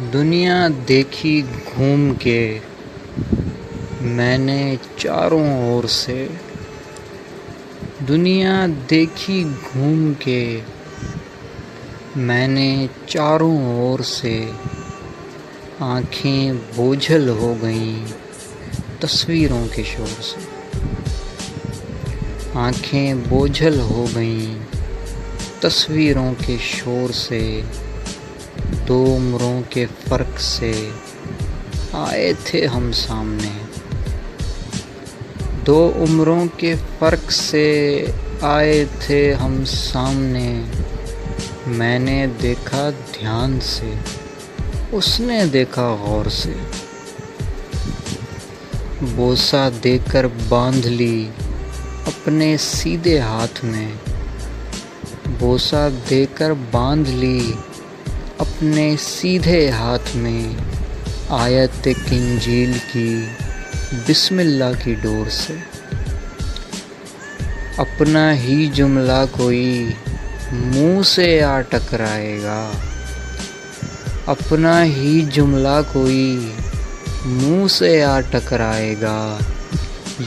دنیا دیکھی گھوم کے میں نے چاروں اور سے، دنیا دیکھی گھوم کے میں نے چاروں اور سے، آنکھیں بوجھل ہو گئیں تصویروں کے شور سے، آنکھیں بوجھل ہو گئیں تصویروں کے شور سے، دو عمروں کے فرق سے آئے تھے ہم سامنے، دو عمروں کے فرق سے آئے تھے ہم سامنے، میں نے دیکھا دھیان سے، اس نے دیکھا غور سے، بوسہ دے کر باندھ لی اپنے سیدھے ہاتھ میں، بوسہ دے کر باندھ لی اپنے سیدھے ہاتھ میں، آیت انجیل کی بسم اللہ کی ڈور سے، اپنا ہی جملہ کوئی منہ سے آ ٹکرائے گا، اپنا ہی جملہ کوئی منہ سے آ ٹکرائے گا،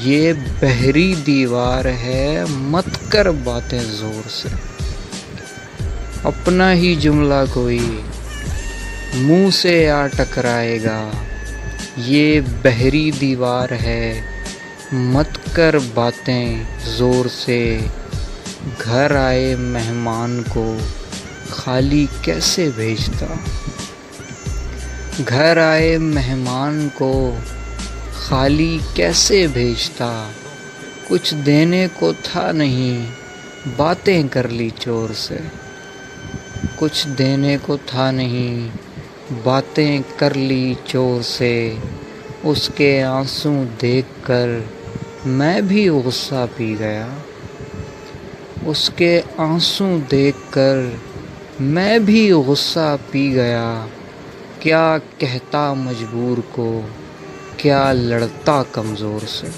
یہ بحری دیوار ہے مت کر باتیں زور سے، اپنا ہی جملہ کوئی منہ سے آ ٹکرائے گا، یہ بحری دیوار ہے مت کر باتیں زور سے، گھر آئے مہمان کو خالی کیسے بھیجتا، گھر آئے مہمان کو خالی کیسے بھیجتا، کچھ دینے کو تھا نہیں باتیں کر لی چور سے، کچھ دینے کو تھا نہیں باتیں کر لی چور سے، اس کے آنسو دیکھ کر میں بھی غصہ پی گیا، اس کے آنسو دیکھ کر میں بھی غصہ پی گیا، کیا کہتا مجبور کو، کیا لڑتا کمزور سے۔